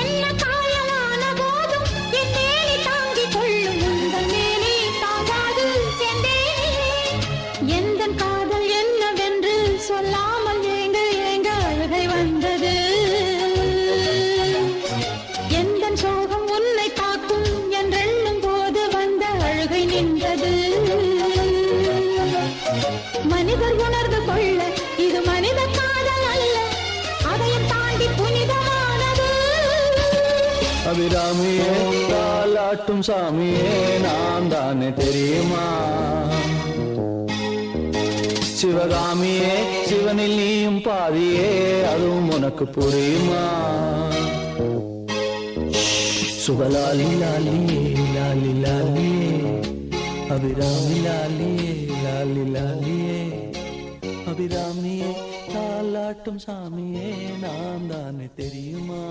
என்ன காயலான போதும் என் மேனி தாங்கிக் கொள்ளும் உங்கள் மேனி தாங்காது சென்றேனே. எந்தன் காதல் என்னவென்று சொல்லாமல் ஏங்க ஏங்க அழுகை வந்தது. எந்தன் சோகம் உன்னை தாக்கும் என்றெண்ணும் போது வந்த அழுகை நின்றது. மனிதர் உணர்ந்து கொள்ள இது மனித காதல் அல்ல, அதையும் தாண்டி புனிதமானது. அபிராமியே தாலாட்டும் சாமியே நான் தானே தெரியுமா? சிவகாமியே சிவனில் நீயும் பாதியே அதுவும் உனக்கு புரியுமா? சுபலாலி லாலியே லாலி லாலியே அபிராமி லாலியே லாலி லாலியே அபிராமியே தாலாட்டும் சாமியே நான் தானே தெரியுமா?